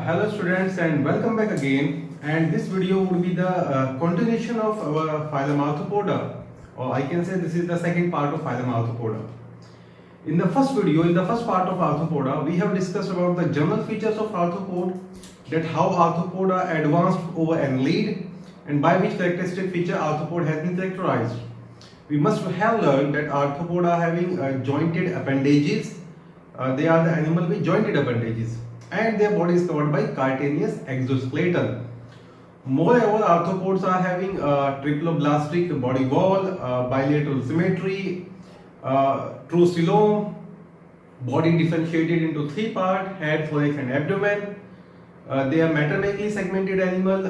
Hello students and welcome back again, and this video would be the continuation of our phylum Arthropoda, or I can say this is the second part of phylum Arthropoda. In the first video, in the first part of Arthropoda, we have discussed about the general features of arthropod, that how Arthropoda advanced over annelid and by which characteristic feature arthropod has been characterized. We must have learned that arthropoda having jointed appendages, they are the animal with jointed appendages, and their body is covered by cartilaginous exoskeleton. Moreover, arthropods are having triploblastic body wall, bilateral symmetry, true coelom, body differentiated into three parts: head, thorax, and abdomen. They are maternally segmented animal.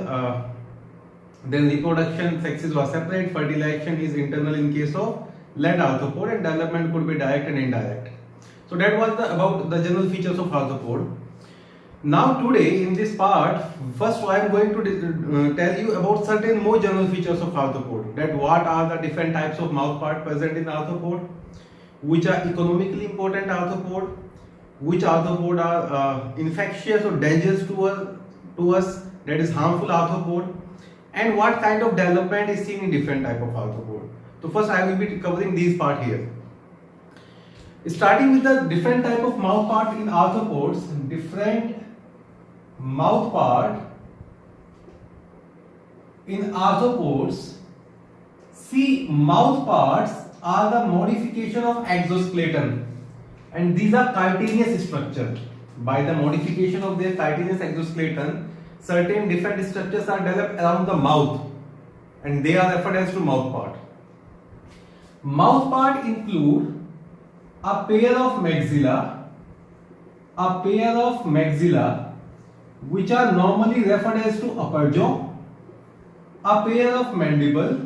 Then reproduction sexes were separate. Fertilization is internal in case of land arthropod, and development could be direct and indirect. So that was about the general features of arthropod. Now today in this part, first I am going to tell you about certain more general features of arthropod. That what are the different types of mouth part present in arthropod, which are economically important arthropod, which arthropod are infectious or dangerous to us, that is harmful arthropod, and what kind of development is seen in different type of arthropod. So first I will be covering these part here. Starting with the different type of mouth part in arthropods, different mouth part in arthropods. See, mouth parts are the modification of exoskeleton, and these are cartilaginous structure. By the modification of their cartilaginous exoskeleton, certain different structures are developed around the mouth, and they are referred as to mouth part. Mouth part include a pair of maxilla, which are normally referred as to upper jaw, a pair of mandibles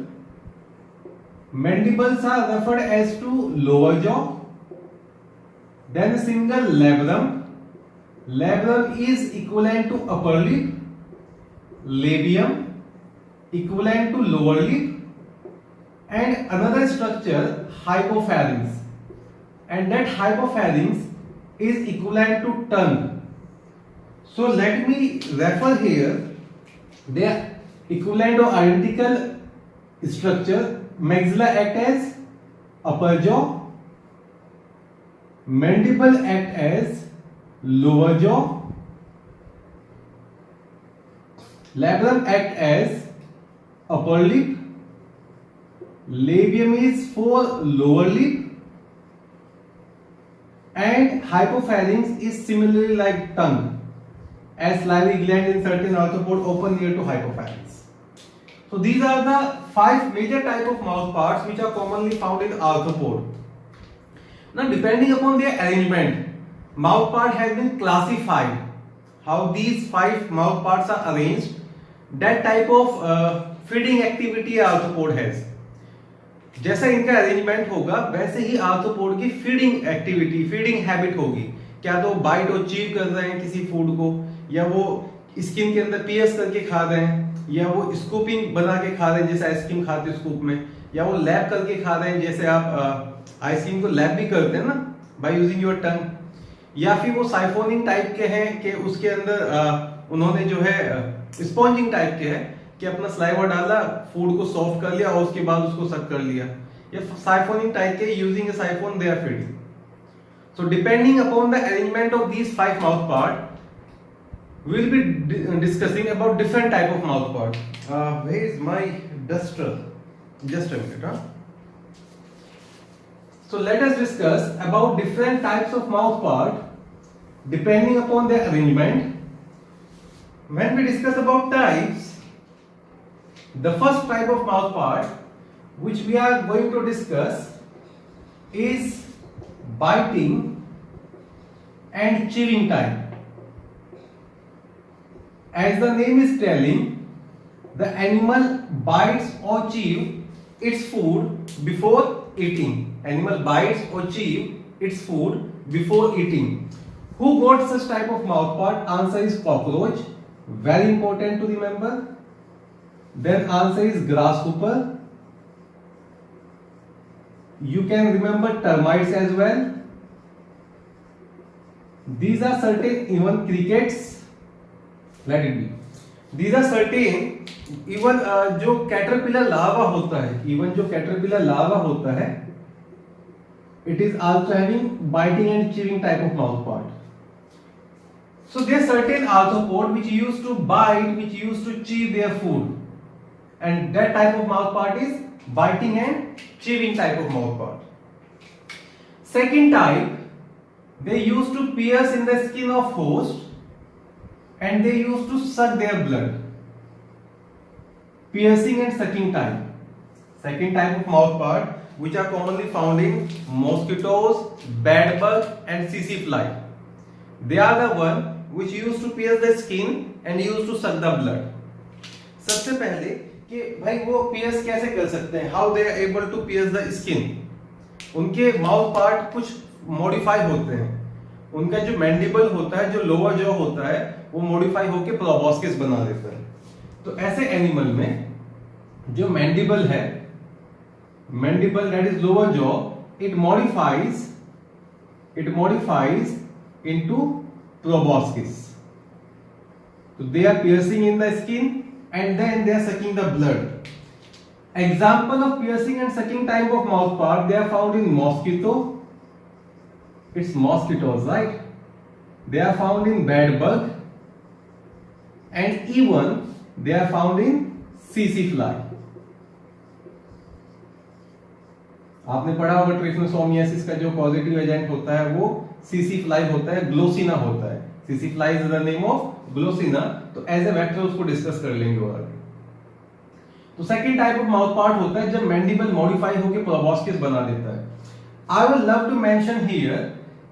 are referred as to lower jaw, then a single labrum is equivalent to upper lip, labium equivalent to lower lip, and another structure hypopharynx, and that hypopharynx is equivalent to tongue. So let me refer here the equivalent or identical structure. Maxilla act as upper jaw, mandible act as lower jaw, labrum act as upper lip, labium is for lower lip, and hypopharynx is similarly like tongue, as salivary gland in certain arthropod open near to hypopharynx. So these are the 5 major type of mouth parts which are commonly found in arthropod. Now depending upon their arrangement, mouth part has been classified. How these 5 mouth parts are arranged, that type of feeding activity arthropod has. जैसा इनका arrangement होगा वैसे ही arthropod की feeding activity, feeding habit होगी. क्या तो bite और chew कर रहे हैं किसी फूड को, या वो स्किन के अंदर पियर्स करके खा रहे हैं, या वो स्कूपिंग बना के खा रहे हैं जैसे आइसक्रीम खाते हैं स्कूप में, या वो लैप करके खा रहे हैं जैसे आप आइसक्रीम को लैप भी करते हैं ना बाय यूजिंग योर टंग, या फिर वो साइफोनिंग टाइप के हैं कि उसके अंदर उन्होंने जो है स्पॉन्जिंग टाइप के है कि अपना स्लाइवा डाला, फूड को सॉफ्ट कर लिया और उसके बाद उसको सक कर लिया, या साइफोनिंग टाइप के using a siphon they are feeding. So depending upon the arrangement of these 5 mouth part, we will be discussing about different type of mouth part. Where is my duster? Just a minute. So let us discuss about different types of mouth part depending upon their arrangement. When we discuss about types, the first type of mouth part which we are going to discuss is biting and chewing type. As the name is telling, the animal bites or chew its food before eating. Animal bites or chew its food before eating. Who got such type of mouth part? Answer is cockroach. Very important to remember. Then answer is grasshopper. You can remember termites as well. These are certain even crickets, let it be. These are certain. Even जो caterpillar larva होता है, even जो caterpillar larva होता है, it is also having biting and chewing type of mouth part. So there are certain arthropod which used to bite, which used to chew their food, and that type of mouth part is biting and chewing type of mouth part. Second type, they used to pierce in the skin of host and they used to suck their blood. Piercing and sucking type. Second type of mouth part which are commonly found in mosquitoes, bedbug and tsetse fly. They are the one which used to pierce the skin and used to suck the blood. सबसे पहले कि भाई वो pierce कैसे कर सकते हैं? How they are able to pierce the skin? उनके mouth part कुछ modify होते हैं. उनका जो mandible होता है, जो lower jaw होता है, वो modify होके proboscis बना देता है. तो ऐसे एनिमल में जो mandible है, mandible that is lower jaw, it modifies into proboscis. So they are piercing in the skin and then they are sucking the blood. Example of piercing and sucking type of mouth part, they are found in mosquito. It's mosquitoes, right? They are found in bedbug and even they are found in tsetse fly. आपने पढ़ा होगा ट्रिपनोसोमियासिस का जो positive agent होता है वो tsetse fly होता है, ग्लोसिना होता है. tsetse fly is the name of Glossina. तो एज ए वेक्टर उसको डिस्कस कर लेंगे और आगे. तो second type of mouth part होता है जब मैंडिबल मॉडिफाई होकर प्रोबॉस्किस बना देता है. I will love to mention here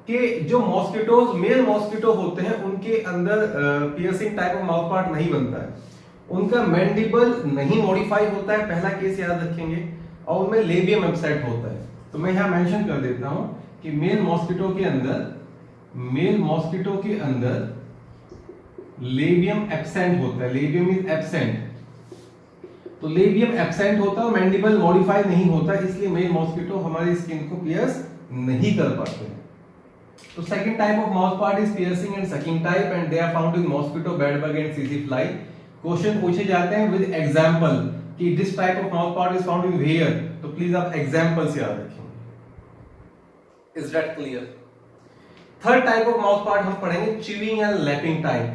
कि जो मॉस्किटोज, मेल मॉस्किटो होते हैं, उनके अंदर piercing type of mouth part नहीं बनता है. उनका मैंडिबल नहीं मॉडिफाई होता है, पहला केस याद रखेंगे, और उनमें लेबियम एब्सेंट होता है. तो मैं यहां मेंशन कर देता हूं कि मेल मॉस्किटो के अंदर लेबियम एब्सेंट होता है. Labium is absent. तो लेबियम एब्सेंट होता है, मैंडिबल मॉडिफाई नहीं होता, इसलिए मेल मॉस्किटो हमारी स्किन को पियर्स नहीं कर पाते हैं. तो second type of mouth part is piercing and sucking type and they are found in mosquito, bedbug and tsetse fly. Question पूछे जाते हैं विद एग्जांपल कि this type of mouth part is found in where. तो please आप examples याद रखेंगे. Is that clear? Third type of mouth part हम पढ़ेंगे chewing and lapping type,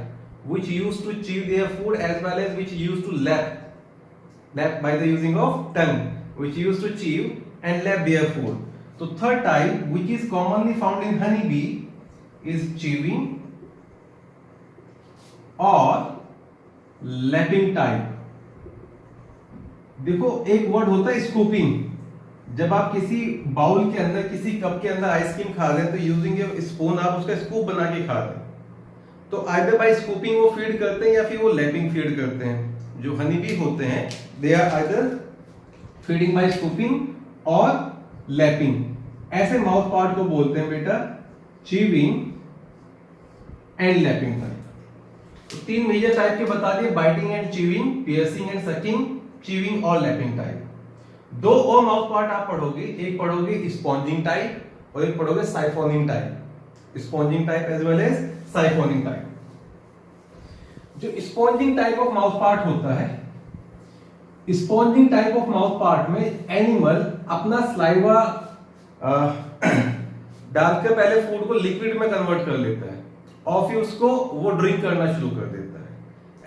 which used to chew their food as well as which used to lap by the using of tongue, which used to chew and lap their food. So third type which is commonly found in honeybee is chewing or lapping type. देखो एक word होता है scooping. जब आप किसी bowl के अंदर, किसी कप के अंदर आइसक्रीम खा रहे हैं तो यूजिंग ए स्पून आप उसका स्कूप बना के खा रहे हैं. तो आइदर बाय स्कूपिंग वो फीड करते हैं या फिर वो लैपिंग फीड करते हैं. जो हनी बी होते हैं they are either feeding by scooping और लैपिंग. ऐसे माउथ पार्ट को बोलते हैं बेटा च्यूइंग एंड लैपिंग टाइप. तो तीन मेजर टाइप के बता दिए, biting and chewing, piercing and sucking, chewing और लैपिंग टाइप. दो और माउथ पार्ट आप पढ़ोगे, एक पढ़ोगे स्पॉन्जिंग टाइप और एक पढ़ोगे siphoning type. Sponging type as well as siphoning type. जो sponging type of mouth part होता है, sponging type of mouth part में एनिमल अपना स्लाइवा डालकर पहले फूड को लिक्विड में कन्वर्ट कर लेता है और फिर उसको वो ड्रिंक करना शुरू कर देता है.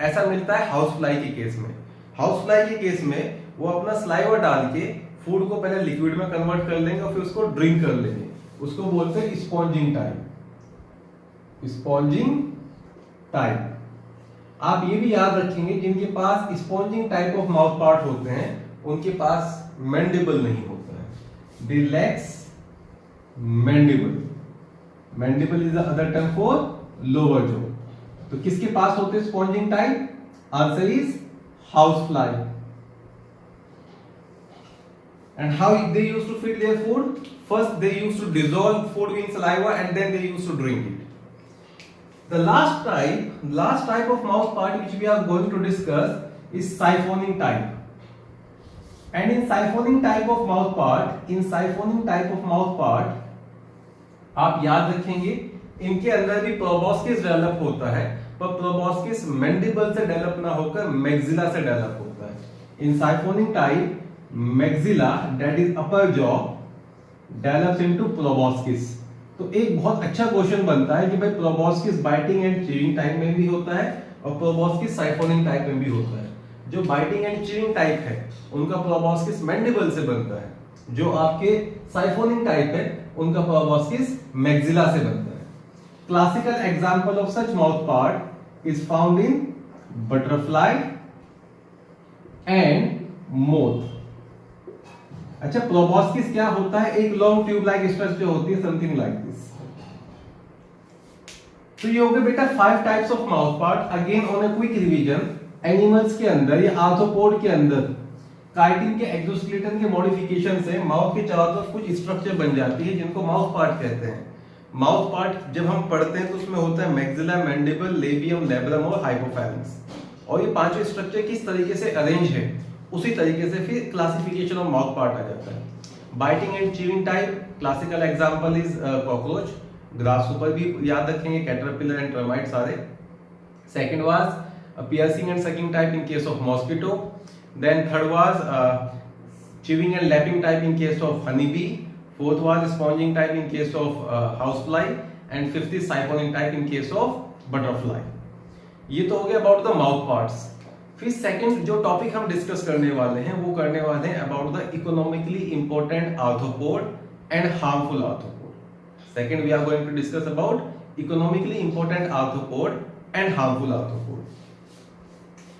ऐसा मिलता है हाउस फ्लाई के केस में. हाउस फ्लाई के केस में वो अपना स्लाइवा डाल के फूड को पहले लिक्विड में कन्वर्ट कर लेंगे और फिर उसको ड्रिंक कर लेंगे. उसको बोलते हैं स्पॉन्जिंग टाइप. Sponging type. आप ये भी याद रखेंगे जिनके पास sponging type of mouth part होते हैं उनके पास मैंडिबल नहीं होता है. They lacks mandible. Mandible is the other term for lower jaw. तो किसके पास होते हैं sponging type? Answer is house fly. And how they used to feed their food? First they used to dissolve food in saliva and then they used to drink it. The last type of mouth part which we are going to discuss is siphoning type. And in siphoning type of mouth part, आप याद रखेंगे इनके अंदर भी प्रोबॉस्किस develop होता है पर प्रोबॉस्किस mandible से डेवलप ना होकर मैक्सिला से डेवलप होता है। In siphonic type maxilla that is upper jaw develops into proboscis. तो एक बहुत अच्छा क्वेश्चन बनता है कि भाई proboscis biting and chewing type में भी होता है और प्रोबॉस्किस साइफोनिक टाइप में भी होता है। जो बाइटिंग एंड च्यूइंग टाइप है उनका प्रोबॉस्किस मैंडिबल से बनता है, जो आपके साइफोनिक टाइप है उनका प्रोबॉस्किस मैक्सिला से बनता है। Classical example of such mouth part is found in butterfly and moth. अच्छा, प्रोबॉस्किस क्या होता है? एक लॉन्ग ट्यूब लाइक स्ट्रक्चर होती है, समथिंग लाइक दिस। तो ये हो गए बेटा 5 types of mouth part. Again on a quick revision, animals के अंदर या आर्थ्रोपोड के अंदर काइटिन के एक्सोस्केलेटन के मॉडिफिकेशन से माउथ के चारों तरफ कुछ स्ट्रक्चर बन जाती है जिनको माउथ पार्ट कहते हैं। माउथ पार्ट जब हम पढ़ते हैं तो उसमें होता है मैक्सिला, मैंडिबल, लेबियम, लैब्रम और हाइपोफैलेंस। और ये पांचों स्ट्रक्चर किस तरीके से अरेंज है उसी तरीके से फिर क्लासिफिकेशन ऑफ माउथ पार्ट आ जाता है। Biting and chewing type, classical example is cockroach, grasshopper भी याद रखेंगे, कैटरपिलर एंड टर्माइट सारे। Second was piercing and sucking type in case of mosquito. Then third was chewing and lapping type in case of honeybee. Fourth was sponging type in case of housefly, and fifth is siphoning type in case of butterfly. ये तो हो गया about the mouth parts. फिर second जो topic हम discuss करने वाले हैं वो करने वाले हैं about the economically important arthropod and harmful arthropod. Second we are going to discuss about economically important arthropod and harmful arthropod.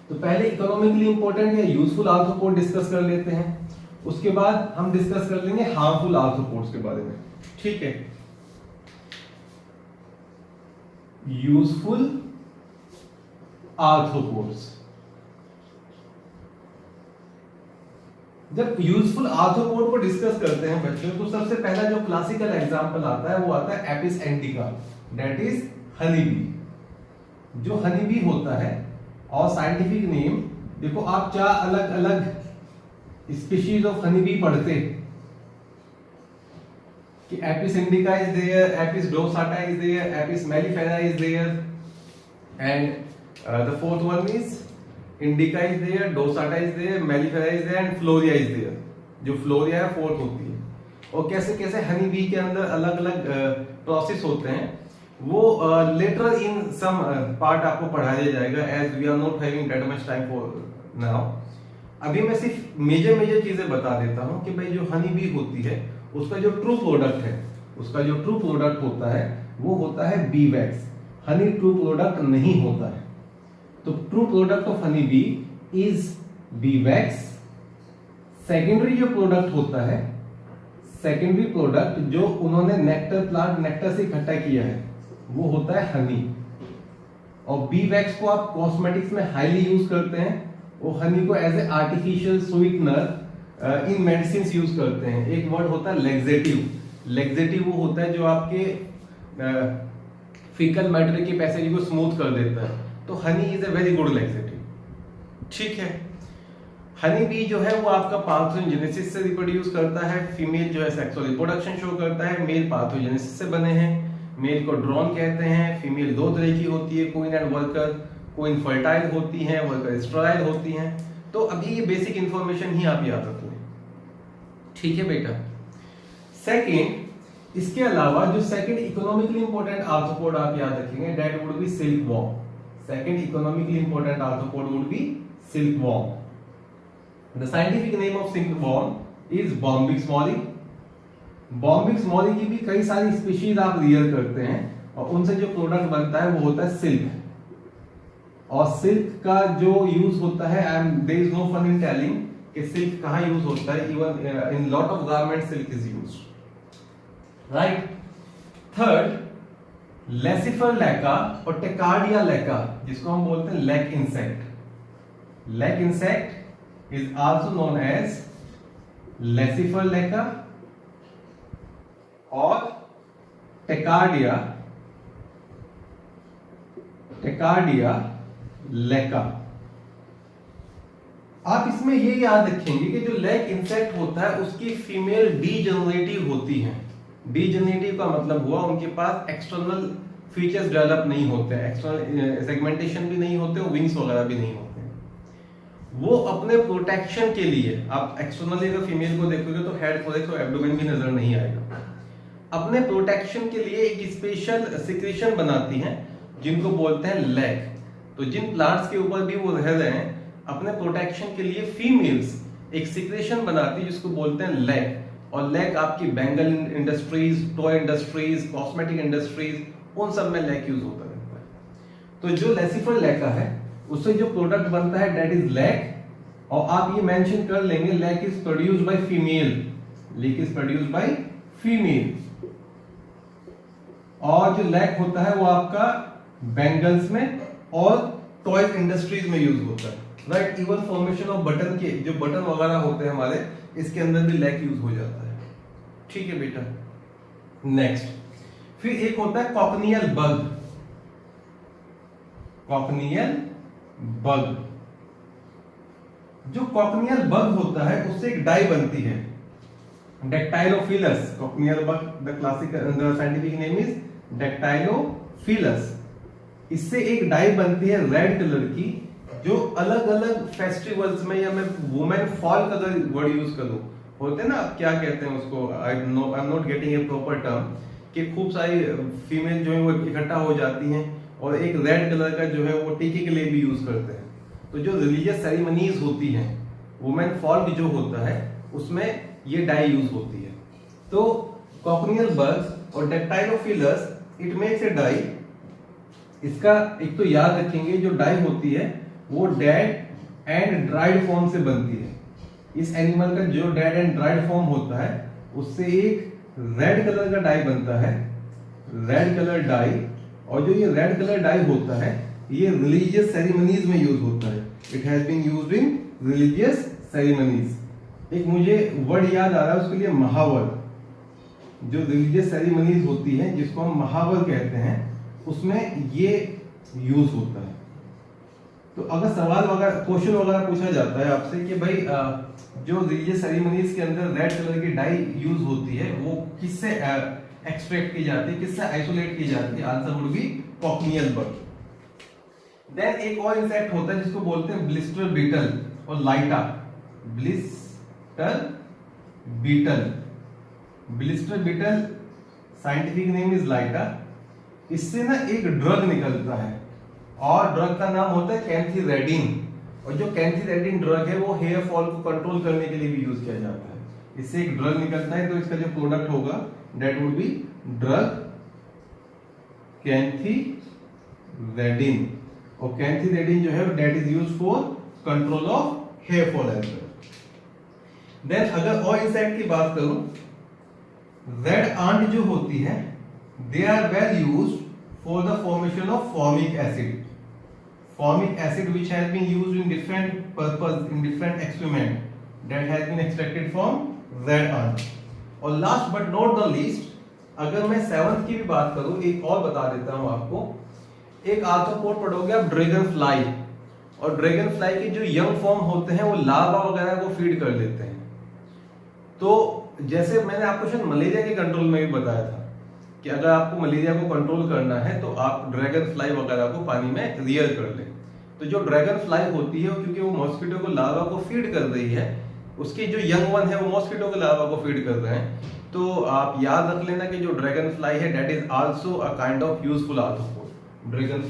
तो पहले इकोनॉमिकली इंपॉर्टेंट या यूजफुल आर्थ्रोपोड डिस्कस कर लेते हैं, उसके बाद हम डिस्कस कर लेंगे हार्मफुल आर्थ्रोपोड्स के बारे में। ठीक है, यूजफुल आर्थ्रोपोड्स। जब यूजफुल आर्थ्रोपोड को डिस्कस करते हैं बच्चों तो सबसे पहला जो क्लासिकल एग्जांपल आता है वो आता है Apis indica, that is honeybee. जो हनीबी होता है और साइंटिफिक नेम देखो, आप 4 अलग अलग स्पीशीज ऑफ हनीबी पढ़ते कि Apis indica is there, Apis dorsata is there, Apis mellifera is there, and the fourth one is indica is there, dorsata is there, mellifera is there and florea is there. जो florea है fourth होती है। और कैसे कैसे honeybee के अंदर अलग अलग प्रोसेस होते हैं वो लेटर इन सम पार्ट आपको पढ़ाया जाएगा, as we are not having that much time for now. अभी मैं सिर्फ मेजर चीजें बता देता हूं कि भाई जो हनी बी होती है उसका जो ट्रू प्रोडक्ट है, उसका जो ट्रू प्रोडक्ट होता है वो होता है B wax. Honey true product नहीं होता है। तो true product of honey B is B wax. Secondary जो प्रोडक्ट होता है, सेकेंडरी प्रोडक्ट जो उन्होंने नेक्टर प्लांट नेक्टर से इकट्ठा किया है वो होता है हनी। और बी वैक्स को आप कॉस्मेटिक्स में हाईली यूज करते हैं, वो हनी को as a artificial sweetener in medicine use करते हैं। एक वर्ड होता है लेक्सेटिव। लेक्सेटिव वो होता है जो आपके फीकल मैटर के पैसेज को स्मूथ कर देता है। तो honey is a very good laxative. ठीक है, हनी बी जो है वो आपका पार्थोजेनेसिस से रिप्रोड्यूस करता है। फीमेल जो है सेक्सुअल रिप्रोडक्शन शो करता है। मेल पार्थोजेनेसिस से बने हैं। मेल को ड्रोन कहते हैं। फीमेल 2 तरह की होती है, queen and worker. Queen fertile होती हैं, वर्कर स्टेराइल होती हैं। तो अभी ये बेसिक इंफॉर्मेशन ही आप याद रख लें। ठीक है बेटा। सेकेंड, इसके अलावा जो सेकेंड इकोनॉमिकली इंपॉर्टेंट आर्थ्रोपोड आप याद रखेंगे that would B silk worm. Second economically important arthropod would be silk worm. The scientific name of silk worm is Bombyx Molly. Bombyx Molly की भी कई सारी स्पीशीज आप रियर करते हैं और उनसे जो प्रोडक्ट बनता है वो होता है सिल्क। और सिल्क का जो यूज होता है, there is no fun in telling कि सिल्क कहां यूज होता है। Even in lot of garment silk is used, right. Third, Laccifer lacca और टेकार्डिया लैका, जिसको हम बोलते हैं lac insect. Lac insect is also known as Laccifer lacca और टेकार्डिया लैका। आप इसमें ये याद रखेंगे कि जो लेक इंसेक्ट होता है उसकी फीमेल डीजेनरेटिव होती हैं। डीजेनरेटिव का मतलब हुआ उनके पास एक्सटर्नल फीचर्स डेवलप नहीं होते, एक्सटर्नल सेगमेंटेशन भी नहीं होते और विंग्स वगैरह भी नहीं होते। वो अपने प्रोटेक्शन के लिए, आप एक्सटर्नली अगर फीमेल को देखोगे तो हेड, थोरेक्स और एब्डोमेन भी नजर नहीं आएगा। अपने प्रोटेक्शन के लिए एक स्पेशल सिक्रीशन बनाती हैं जिनको बोलते हैं लैक। तो जिन प्लांट्स के ऊपर भी वो रह रहे हैं, अपने प्रोटेक्शन के लिए फीमेल्स एक सिक्रेशन बनाती है जिसको बोलते हैं लैक। और लैक आपकी bangle industries, toy industries, cosmetic industries, उन सब में लैक यूज होता रहता है। तो जो लेसिफर लैका है उससे जो प्रोडक्ट बनता है दैट इज लैक। और आप ये मेंशन कर लेंगे lac is produced by female, lac is produced by female. और जो लैक होता है वो आपका बैंगल्स में और टॉयज इंडस्ट्रीज में यूज होता है, right. Even formation off button के जो बटन वगैरह होते हैं हमारे, इसके अंदर भी लैक यूज हो जाता है, ठीक है बेटा। नेक्स्ट, फिर एक होता है कॉकनियल बग। कॉकनियल बग, जो कॉकनियल बग होता है उससे एक डाई बनती है, डेक्टाइलोफिलस। Cochineal bug, the classical, the scientific name is डेक्टाइलोफिलस। इससे एक डाई बनती है रेड कलर की, जो अलग अलग फेस्टिवल्स में, या मैं वुमेन फॉल का अगर वर्ड यूज करूं, होते हैं ना, आप क्या कहते हैं उसको, I am not getting a proper term, कि खूब सारी फीमेल जो है वो इकट्ठा हो जाती हैं और एक रेड कलर का जो है वो टीके के लिए भी यूज करते हैं। तो जो रिलीजियस सेरेमनीज होती हैं, वुमेन फॉल जो होता है उसमें ये डाई यूज होती है। तो कॉकनियल बग्स और डेक्टाइलोफिलस, इट मेक्स ए डाई। इसका एक तो याद रखेंगे, जो डाई होती है वो डेड एंड ड्राइड फॉर्म से बनती है। इस एनिमल का जो डेड एंड ड्राइड फॉर्म होता है उससे एक रेड कलर का डाई बनता है, रेड कलर डाई। और जो ये रेड कलर डाई होता है ये रिलीजियस सेरेमनीज में यूज होता है। It has been used in religious ceremonies. एक मुझे वर्ड याद आ रहा है उसके लिए, महावर। जो रिलीजियस सेरेमनीज होती है जिसको हम महावर कहते हैं, उसमें ये यूज होता है। तो अगर सवाल वगैरह, क्वेश्चन वगैरह पूछा जाता है आपसे कि भाई जो रिलीजियस सेरेमनीज के अंदर रेड कलर की डाई यूज होती है वो किससे एक्सट्रैक्ट की जाती है, किससे आइसोलेट की जाती है, answer would be cochineal bug. Then एक और इंसेक्ट होता है जिसको बोलते हैं ब्लिस्टर बीटल और Lytta. Blister beetle, blister beetle scientific name is Lytta. इससे ना एक ड्रग निकलता है और ड्रग का नाम होता है कैंथीरेडिन। और जो कैंथीरेडिन ड्रग है वो हेयर फॉल को कंट्रोल करने के लिए भी यूज किया जाता है। इससे एक ड्रग निकलता है, तो इसका जो प्रोडक्ट होगा that would be drug cantharidin. और कैंथीरेडिन जो है that is used for control of hair fall as well. Then अगर और इंसेक्ट की बात करूं, रेड आंट जो होती है, they are well used for the formation of formic acid. Formic acid which has been used in different purpose, in different experiment that has been extracted from red ant. और last but not the least, अगर मैं 7th की भी बात करूं, एक और बता देता हूं आपको। एक आर्थ्रोपोड पढ़ोगे आप, ड्रैगन फ्लाई। और ड्रैगन फ्लाई के जो यंग फॉर्म होते हैं वो लार्वा वगैरह को फीड कर लेते हैं। तो जैसे मैंने आपको शायद मलेरिया के कंट्रोल में भी बताया था कि अगर आपको मलेरिया को कंट्रोल करना है तो आप ड्रैगन फ्लाई वगैरह को पानी में रियर कर लें। तो जो ड्रैगन फ्लाई होती है क्योंकि वो मॉस्किटो को लार्वा को फीड कर रही है, उसके जो यंग वन है वो मॉस्किटो के लार्वा को फीड कर रहे हैं। तो आप याद रख लेना कि जो ड्रैगन फ्लाई है that is also a kind of useful arthropod. Dragon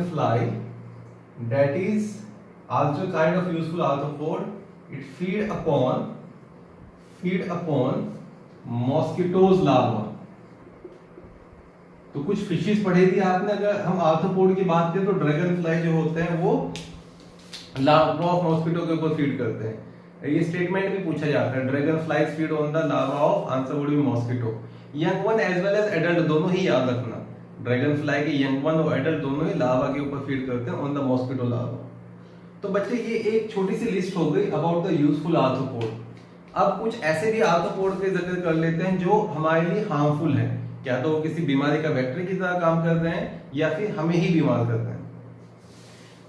fly that is also kind of useful arthropod. It feed upon mosquitoes larva। तो कुछ फिशेस पढ़े थी आपने। अगर हम आर्थ्रोपोड की बात करें तो ड्रैगन फ्लाई जो होते हैं वो लार्वा ऑफ मॉस्किटो के ऊपर फीड करते हैं। ये स्टेटमेंट भी पूछा जाता है, dragon flies feed on the larva of, answer would be mosquito. Young one as well as adult, दोनों ही याद रखना। ड्रैगन फ्लाई के यंग वन और एडल्ट दोनों ही लार्वा के ऊपर फीड करते हैं ऑन द मॉस्किटो लार्वा। तो बच्चे ये एक छोटी सी लिस्ट हो गई अबाउट द यूजफुल आर्थ्रोपोड। अब कुछ ऐसे भी आर्थ्रोपोड के जिक्र कर लेते हैं जो हमारे लिए हार्मफुल है, क्या तो वो किसी बीमारी का वेक्टर की तरह काम कर रहे हैं या फिर हमें ही बीमार कर रहे हैं।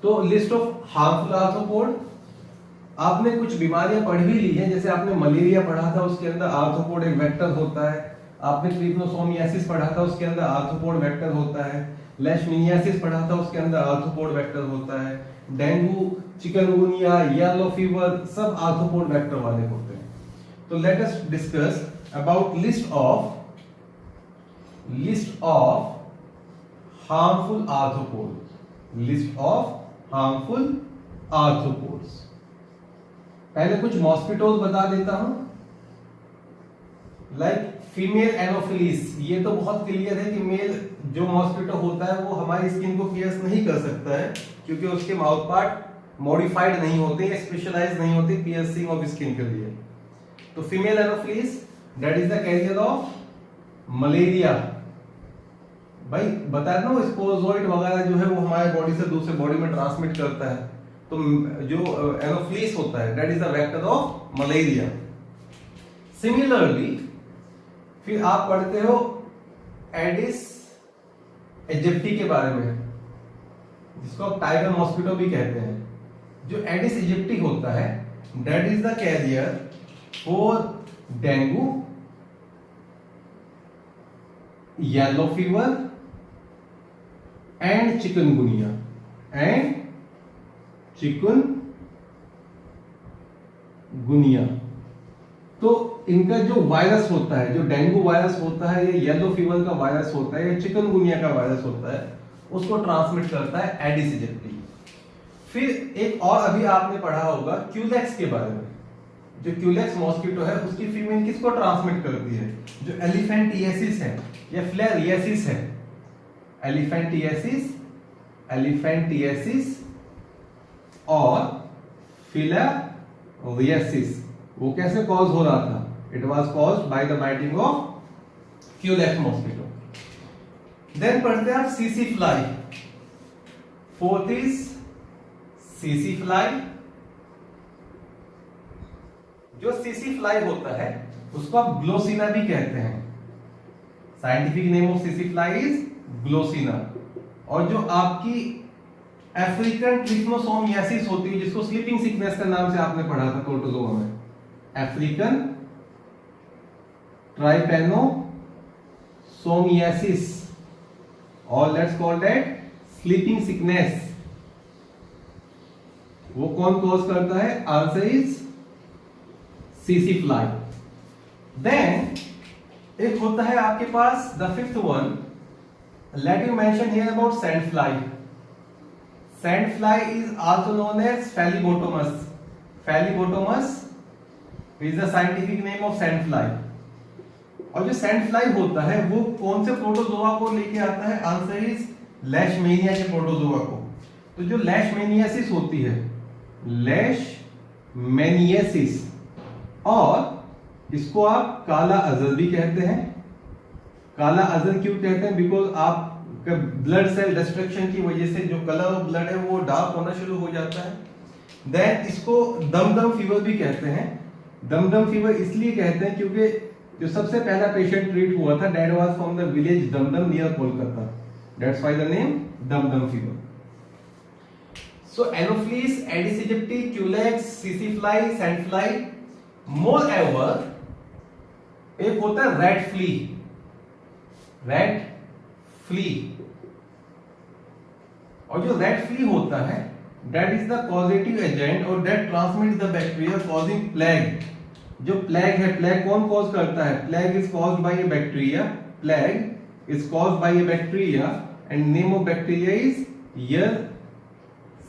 तो लिस्ट ऑफ हार्मफुल आर्थ्रोपोड, आपने कुछ बीमारियां पढ़ भी ली हैं, जैसे आपने मलेरिया पढ़ा था, उसके अंदर आर्थ्रोपोड एक वेक्टर होता है। आपने ट्रिपनोसोमियासिस पढ़ा था, उसके अंदर आर्थ्रोपोड वेक्टर होता है। लेशमीनियासिस पढ़ा था, उसके अंदर आर्थ्रोपोड वेक्टर होता है। डेंगू, चिकनगुनिया, येलो फीवर सब आर्थ्रोपोड वेक्टर वाले होते हैं। तो let us discuss about list of harmful arthropods. List of harmful arthropods. पहले कुछ मॉस्किटोज बता देता हूं, लाइक फीमेल एनोफिलीज। ये तो बहुत क्लियर है कि मेल जो मॉस्किटो होता है वो हमारी स्किन को पियर्स नहीं कर सकता है, क्योंकि उसके माउथ पार्ट मॉडिफाइड नहीं होते या स्पेशलाइज नहीं होते पियर्सिंग ऑफ स्किन के लिए। तो female anopheles that is the carrier of malaria. भाई बताया ना, स्पोरोजोइट वगैरह जो है वो हमारे बॉडी से दूसरे बॉडी में ट्रांसमिट करता है। तो जो एनोफ्लीस होता है that is the vector of malaria. Similarly फिर आप पढ़ते हो एडिस इजिप्टी के बारे में, जिसको आप टाइगर मॉस्किटो भी कहते हैं। जो एडिस इजिप्टी होता है that is the carrier for dengue, yellow fever and chikungunya तो इनका जो वायरस होता है, जो डेंगू वायरस होता है या येलो फीवर का वायरस होता है या चिकनगुनिया का वायरस होता है, उसको ट्रांसमिट करता है एडिस इजिप्टी। फिर एक और अभी आपने पढ़ा होगा क्यूलेक्स के बारे में। जो क्यूलेक्स मॉस्किटो है उसकी फीमेल किसको ट्रांसमिट करती है? जो एलिफेंटिएसिस है या फ्लेरियासिस है। एलिफेंटिएसिस और फिलारियासिस वो कैसे कॉज हो रहा था? It was caused by the biting of Culex mosquito. Then पढ़ते हैं आप सीसी फ्लाई। फोर्थ इज सीसी फ्लाई। जो सीसी फ्लाई होता है उसको आप ग्लोसिना भी कहते हैं। साइंटिफिक नेम ऑफ सीसी फ्लाई इज ग्लोसिना। और जो आपकी अफ्रीकन ट्रिपनोसोमियासिस होती है, जिसको स्लीपिंग सिकनेस के नाम से आपने पढ़ा था प्रोटोजोआ में, अफ्रीकन ट्राइपेनोसोमियासिस और let's call that sleeping sickness, वो कौन कॉज करता है? आंसर इज सीसी फ्लाई। देन एक होता है आपके पास the fifth one, let you mention here about sand fly. Sand fly is also known as phlebotomus. Phlebotomus is the scientific name of sand fly. और जो सैंड फ्लाई होता है वो कौन से प्रोटोजोआ को लेके आता है? आंसर इज लेशमेनिया के प्रोटोजोआ को। तो जो लेशमेनियासिस होती है, लेशमेनियासिस, और इसको आप काला अजल भी कहते हैं। काला अजल क्यों कहते हैं? बिकॉज आप ब्लड सेल डिस्ट्रक्शन की वजह से जो कलर ऑफ ब्लड है वो डार्क होना शुरू हो जाता है। देन इसको दमदम फीवर भी कहते हैं। दमदम फीवर इसलिए कहते हैं क्योंकि जो सबसे पहला पेशेंट ट्रीट हुआ था that was from the village Dumdum near Kolkata, that's why the name Dumdum fever. So anopheles, aedes aegypti, culex, सीसी फ्लाई, सैंड फ्लाई। मोरएवर एक होता है रेड फ्ली। रेड फ्ली, और जो रेड फ्ली होता है that is the causative agent और that transmit the bacteria causing plague. जो प्लेग है, प्लेग कौन कॉज करता है? Plague is caused by a bacteria. Plague is caused by a bacteria and name of bacteria is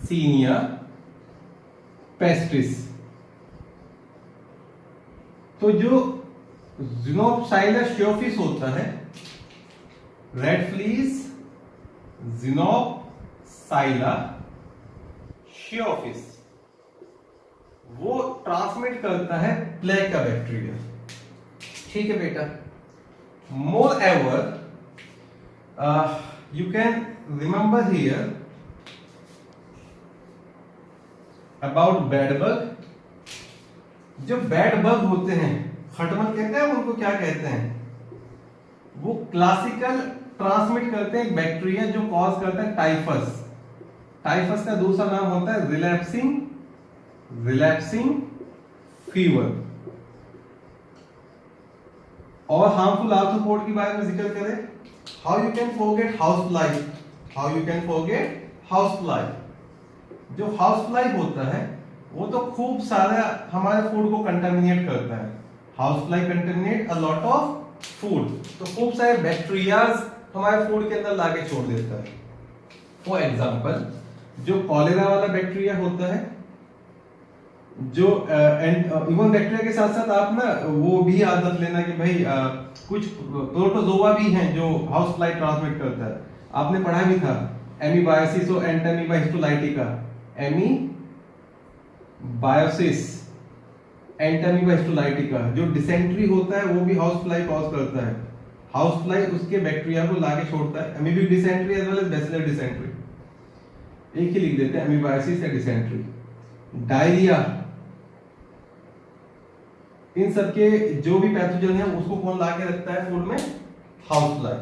Yersinia pestis। तो जो Xenopsylla sheophis होता है, रेड फ्लीज Xenopsylla sheophis, वो ट्रांसमिट करता है प्लेग का बैक्टीरिया। ठीक है बेटा। Moreover you can remember here about bed bug. जो बेड बग होते हैं, खटमल कहते हैं उनको, क्या कहते हैं? वो क्लासिकल ट्रांसमिट करते हैं बैक्टीरिया जो कॉज करता है टाइफस। टाइफस का दूसरा नाम होता है रिलैप्सिंग फीवर। और हार्मफुल आर्थ्रोपोड के बारे में जिक्र करें, how you can forget house fly, how you can forget house fly. जो हाउस फ्लाई होता है वो तो खूब सारा हमारे फूड को कंटामिनेट करता है। House fly contaminate a lot of food, तो खूब सारे बैक्टीरियाज हमारे फूड के अंदर लाके छोड़ देता है। फॉर एग्जांपल जो कॉलेरा वाला बैक्टीरिया होता है, जो इवन बैक्टीरिया के साथ साथ आप ना वो भी याद रख लेना कि भाई कुछ प्रोटोजोआ भी हैं जो हाउस फ्लाई ट्रांसमिट करता है। आपने पढ़ा भी था एमीबायोसिस और एंटामीबा हिस्टोलाइटिका। एमीबायोसिस, एंटामीबा हिस्टोलाइटिका, जो डिसेंट्री होता है वो भी हाउस फ्लाई कॉज करता है। हाउस फ्लाई उसके बैक्टीरिया को लाके छोड़ता है, amoebic dysentery as well as bacillary dysentery. एक ही लिख देते हैं, एमीबायोसिस या डिसेंट्री। डायरिया, इन सबके जो भी पैथोजन है उसको कौन लाके रखता है फूड में? House fly.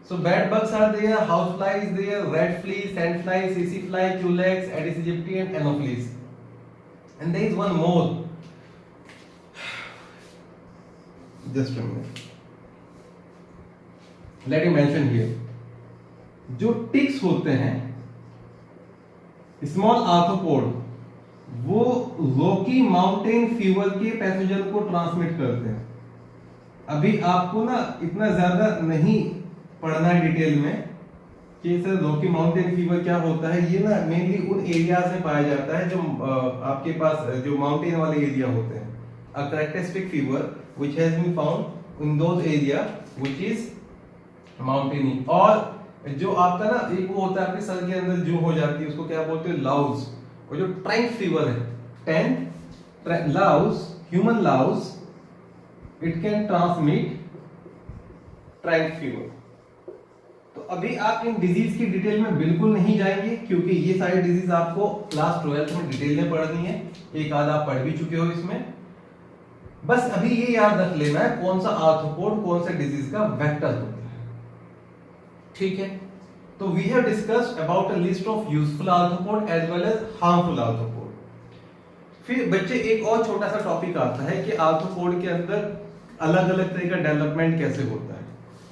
So bed bugs are there, house fly is there, red flea, sand fly, CC fly, culex, Aedes aegypti and anopheles. And there is one more. Just a minute. Let me mention here. जो ticks होते हैं, small arthropod, वो Rocky mountain fever के pathogen को transmit करते हैं। अभी आपको ना इतना ज्यादा नहीं पढ़ना है डिटेल में कि सर रॉकी माउंटेन फीवर क्या होता है। ये ना मेनली उन एरियाज में पाया जाता है जो आपके पास जो माउंटेन वाले एरिया होते हैं। A characteristic fever which has been found in those area which is mountainy. और जो आपका ना एक वो होता है आपके सर के अंदर जो हो जाती है उसको क्या बोलते हैं? लाउज। और जो ट्रैंक फीवर है, louse, human louse, it can transmit trench fever. तो अभी आप इन डिजीज की डिटेल में बिल्कुल नहीं जाएंगे क्योंकि ये सारी डिजीज आपको क्लास 12 में डिटेल में पढ़नी है। एक आध आप पढ़ भी चुके हो इसमें। बस अभी ये याद रख लेना है कौन सा आर्थ्रोपोड कौन सा डिजीज का वेक्टर होता है। ठीक है, तो we have discussed about a list of useful arthropod as well as harmful arthropod. फिर बच्चे एक और छोटा सा टॉपिक आता है कि आर्थ्रोपोड के अंदर अलग अलग तरह का डेवलपमेंट कैसे होता है।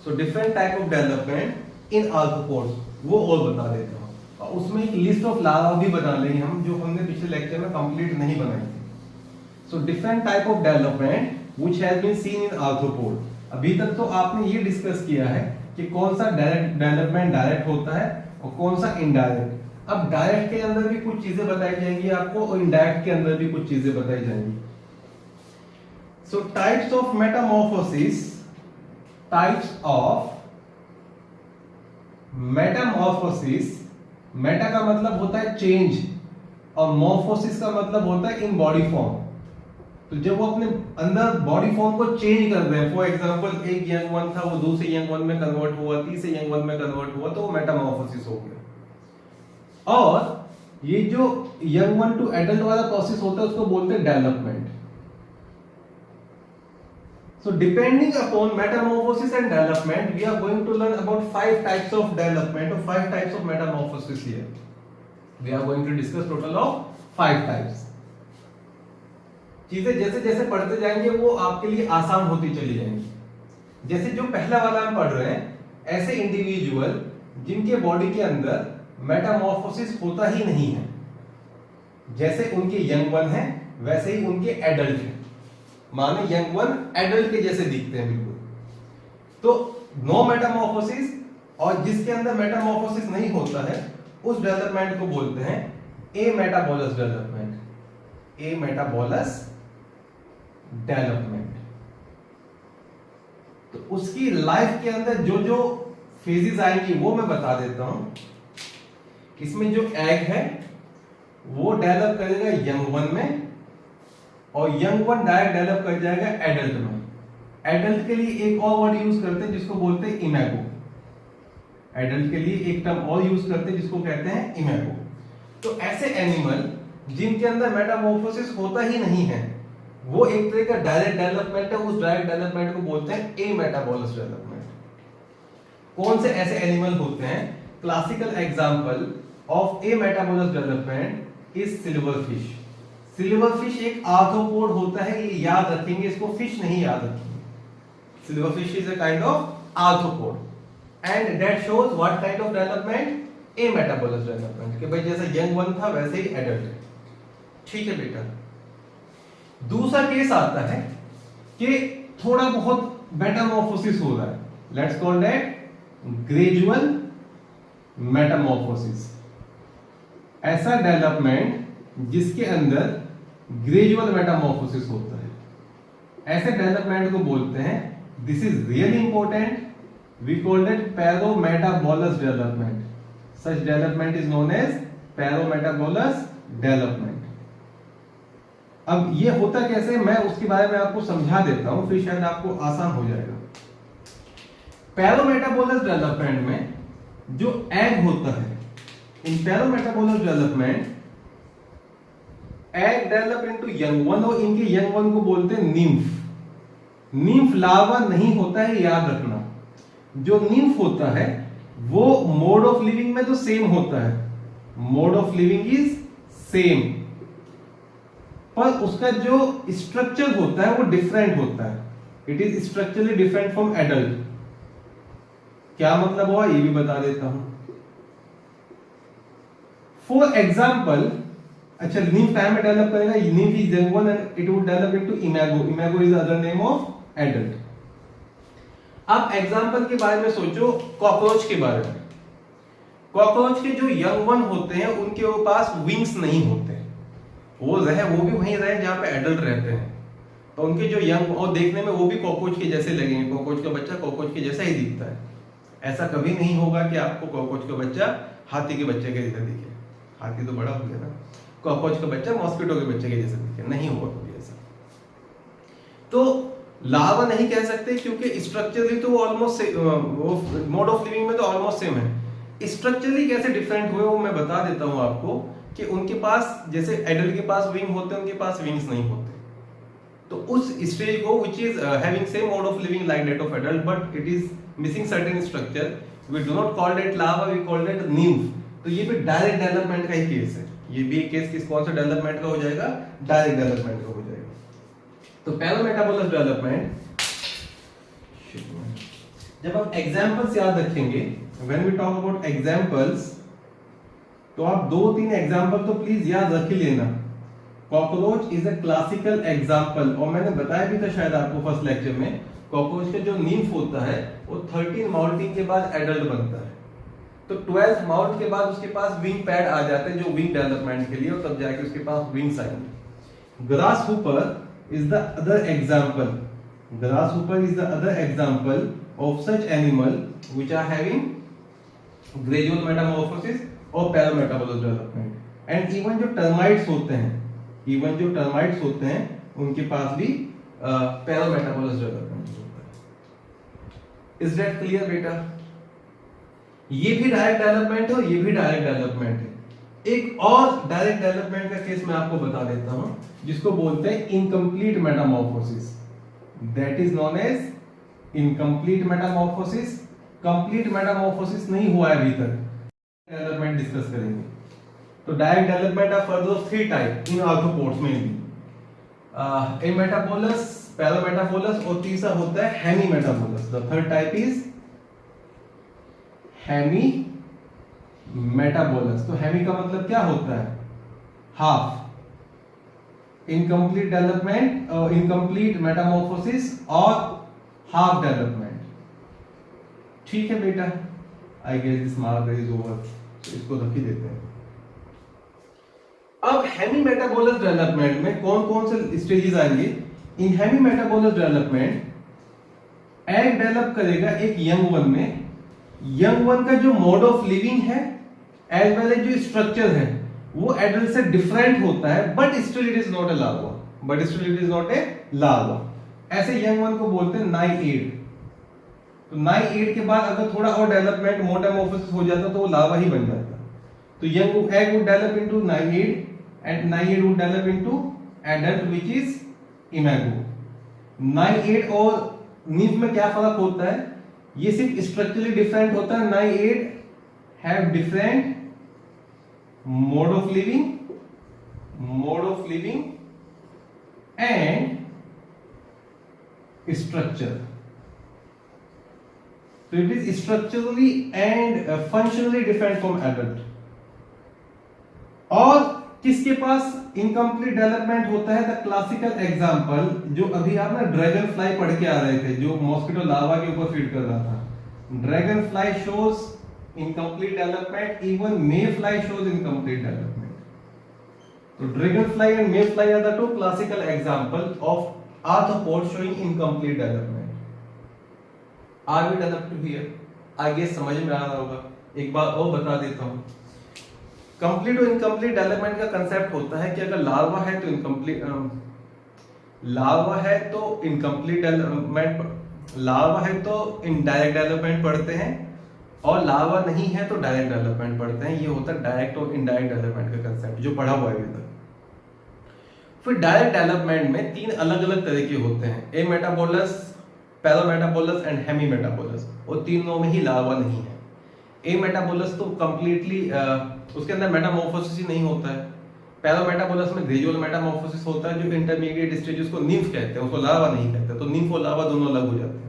सो different type of development in arthropods, वो और बता देता हूँ। और उसमें एक लिस्ट ऑफ लार्वा भी बना लेंगे हम, जो हमने पिछले लेक्चर में कंप्लीट नहीं बनाई थी। So different type of development which has been seen in arthropod. अभी तक तो आपने ये डिस्कस किया है कि कौन सा डायरेक्ट डेवलपमेंट डायरेक्ट होता है और कौन सा इनडायरेक्ट। अब डायरेक्ट के अंदर भी कुछ चीजें बताई जाएंगी आपको और इनडायरेक्ट के अंदर भी कुछ चीजें बताई जाएंगी। सो types of Metamorphosis, types of Metamorphosis. Meta का मतलब होता है चेंज और मॉर्फोसिस का मतलब होता है इन बॉडी फॉर्म। तो जब वो अपने अंदर बॉडी फॉर्म को चेंज कर रहे हैं, फॉर एग्जांपल एक यंग वन था वो दूसरे यंग वन में कन्वर्ट हुआ, तीसरे यंग वन में कन्वर्ट हुआ, तो वो मेटामॉर्फोसिस हो गया। और ये जो यंग वन टू एडल्ट वाला प्रोसेस होता है उसको बोलते हैं development. So depending upon metamorphosis and development, we are going to learn about 5 types of development or 5 types of metamorphosis here. We are going to discuss total of 5 types. चीजें जैसे जैसे पढ़ते जाएंगे वो आपके लिए आसान होती चली जाएंगी। जैसे जो पहला वाला हम पढ़ रहे हैं, ऐसे इंडिविजुअल जिनके बॉडी के अंदर मेटामॉर्फोसिस होता ही नहीं है, जैसे उनके यंग वन है वैसे ही उनके एडल्ट है। माने यंग वन एडल्ट के जैसे दिखते हैं बिल्कुल। तो नो मेटामॉर्फोसिस और जिसके अंदर मेटामॉर्फोसिस नहीं होता है उस डेवलपमेंट को बोलते हैं एमेटाबोलस डेवलपमेंट। एमेटाबोलस डेवलपमेंट। तो उसकी लाइफ के अंदर जो जो फेजेस आएंगी वो मैं बता देता हूं। इसमें जो एग है वो डेवलप करेगा यंग वन में और यंग वन डायरेक्ट डेवलप कर जाएगा एडल्ट में। एडल्ट के लिए एक और वर्ड यूज करते हैं जिसको बोलते हैं इमेगो। एडल्ट के लिए एक टर्म और यूज करते हैं जिसको कहते हैं इमेगो। तो ऐसे एनिमल जिनके अंदर मेटामॉर्फोसिस होता ही नहीं है वो एक तरह का डायरेक्ट डेवलपमेंट है, उस डायरेक्ट डेवलपमेंट को बोलते हैं एमेटाबोलस डेवलपमेंट। कौन से ऐसे एनिमल होते हैं? Classical example of ametabolous development is silverfish. Silverfish एक आर्थ्रोपोड होता है, ये याद रखेंगे, इसको फिश नहीं याद रखेंगे। Silverfish is a kind of arthropod, and that shows what kind of development? Ametabolous development, कि भाई जैसा यंग वन था वैसे ही एडल्ट है। ठीक है बेटा। दूसरा केस आता है कि थोड़ा बहुत मेटामॉर्फोसिस हो रहा है, let's call that gradual Metamorphosis. ऐसा डेवलपमेंट जिसके अंदर ग्रेजुअल मेटामॉर्फोसिस होता है, ऐसे डेवलपमेंट को बोलते हैं, this is really important, we call it paurometabolous development. Such development is known as paurometabolous development. अब ये होता कैसे, मैं उसके बारे में आपको समझा देता हूं, फिर शायद आपको आसान हो जाएगा। पैरोमेटाबोलस डेवलपमेंट में जो एग होता है, in paurometabolous development egg develop into young one, और इनके यंग वन को बोलते हैं निम्फ। निम्फ लार्वा नहीं होता है, याद रखना। जो निम्फ होता है वो मोड ऑफ लिविंग में तो सेम होता है, mode of living is same, पर उसका जो स्ट्रक्चर होता है वो डिफरेंट होता है। It is structurally different from adult. क्या मतलब हुआ ये भी बता देता हूं। फॉर एग्जाम्पल, अच्छा निम्फ टाइम में डेवलप करेगा, nymph is young one and it would develop into imago. Imago is other name of adult. अब एग्जाम्पल के बारे में सोचो, कॉकरोच के बारे में। कॉकरोच के जो यंग वन होते हैं उनके पास विंग्स नहीं होते, वो भी वहीं रहे जहां पे एडल्ट रहते हैं, तो उनके जो यंग, और देखने में वो भी कॉकरोच के जैसे लगेंगे। कॉकरोच का बच्चा कॉकरोच के जैसा ही दिखता है। ऐसा कभी नहीं होगा कि आपको कॉकरोच का बच्चा हाथी के बच्चे के जैसा दिखे, हाथी तो बड़ा हो गया ना, कॉकरोच का बच्चा मॉस्किटो के बच्चे के जैसा दिखे, नहीं होगा कभी ऐसा। तो लार्वा नहीं कह सकते क्योंकि स्ट्रक्चरली तो वो ऑलमोस्ट, वो मोड ऑफ लिविंग में तो ऑलमोस्ट सेम है। स्ट्रक्चरली कैसे डिफरेंट हुए वो मैं बता देता हूं आपको, कि उनके पास जैसे एडल्ट के पास विंग होते हैं, उनके पास विंग्स नहीं होते। तो उस स्टेज को which is having same mode of living like that of adult, but it is missing certain structure, we do not call it larva, we call it nymph. तो ये भी डायरेक्ट डेवलपमेंट का ही case है। ये भी case किस कौन सा डेवलपमेंट का हो जाएगा? डायरेक्ट डेवलपमेंट का हो जाएगा। तो पैरोमेटाबोलस डेवलपमेंट, जब हम एग्जांपल्स याद रखेंगे, when we talk about examples, तो आप 2-3 एग्जांपल तो प्लीज याद रख ही लेना। Cockroach is a classical example, और मैंने बताया भी था शायद आपको फर्स्ट लेक्चर में, कॉकरोच का जो निम्फ होता है वो 13 माउल्टिंग के बाद एडल्ट बनता है। तो 12th माउल्ट के बाद उसके पास विंग पैड आ जाते हैं जो विंग डेवलपमेंट के लिए, और तब जाके उसके पास विंग्स आएंगे। Grasshopper is the other example, grasshopper is the other example of such animal which are having gradual metamorphosis और पैरोमेटाबोलस डेवलपमेंट। एंड इवन जो टर्माइट्स होते हैं, इवन जो टर्माइट्स होते हैं उनके पास भी पैरोमेटाबोलस डेवलपमेंट होता है। इज दैट क्लियर बेटा? ये भी डायरेक्ट डेवलपमेंट है और ये भी डायरेक्ट डेवलपमेंट है। एक और डायरेक्ट डेवलपमेंट का केस मैं आपको बता देता हूं, जिसको बोलते हैं incomplete metamorphosis. That is known as incomplete metamorphosis. Complete metamorphosis नहीं हुआ है अभी तक, डेवलपमेंट डिस्कस करेंगे। तो direct development are further of 3 type in arthropods में भी, एमेटाबोलस, पैरोमेटाबोलस, और तीसरा होता है hemimetabolous. The third type is hemimetabolous. तो हेमी का मतलब क्या होता है? Half. Incomplete development, incomplete metamorphosis और हाफ डेवलपमेंट। ठीक है बेटा, I guess this mark is over, तो इसको रख ही देते हैं। अब हेमी मेटाबोलस डेवलपमेंट में कौन कौन से स्टेजेस आएंगे? In hemimetabolous development egg develop करेगा एक यंग वन में। यंग वन का जो मोड ऑफ लिविंग है एज वेल एज जो स्ट्रक्चर है वो एडल्ट से डिफरेंट होता है, but still it is not a larva, but still it is not a larva. ऐसे यंग वन को बोलते हैं नाइएड। तो नाइएड के बाद अगर थोड़ा और डेवलपमेंट मेटामॉर्फोसिस हो जाता तो वो लार्वा ही बन जाता। तो young egg would develop into naiad and naid would develop into adult which is imago. Naiad और निम्फ में क्या फर्क होता है? ये सिर्फ स्ट्रक्चरली डिफरेंट होता है। Naiad have different mode of living and structure. तो it is structurally and functionally different from adult. और किसके पास इनकम्प्लीट डेवलपमेंट होता है? द क्लासिकल एग्जांपल जो अभी आप ना ड्रैगन फ्लाई पढ़ के आ रहे थे, जो मॉस्किटो लार्वा के ऊपर फीड कर रहा था। Dragonfly shows incomplete development, even mayfly shows incomplete development. तो dragonfly and mayfly are the two classical example of arthropod showing incomplete development. Are we done up to here? आगे समझ में आ रहा होगा। एक बार और बता देता हूं, कंप्लीट और इनकम्प्लीट डेवलपमेंट का कंसेप्ट होता है कि अगर लार्वा है तो इनकम्प्लीट डेवलपमेंट, लार्वा है तो इनडायरेक्ट डेवलपमेंट पढ़ते हैं, और लार्वा नहीं है तो डायरेक्ट डेवलपमेंट पढ़ते हैं। ये होता है डायरेक्ट और इनडायरेक्ट डेवलपमेंट का कंसेप्ट जो पढ़ा हुआ है अभी तक। फिर डायरेक्ट डेवलपमेंट में तीन अलग अलग तरह के होते हैं, ए मेटाबोलस, पैरामेटाबोलस एंड हेमी मेटाबोलस, और तीनों में ही लार्वा नहीं है। ए मेटाबोलस तो कंप्लीटली उसके अंदर मेटामॉर्फोसिस ही नहीं होता है। पैरामेटाबोलस में ग्रेजुअल मेटामॉर्फोसिस होता है, जो इंटरमीडिएट स्टेज उसको निम्फ कहते हैं, उसको लार्वा नहीं कहते। तो निम्फ और लार्वा दोनों अलग हो जाते हैं।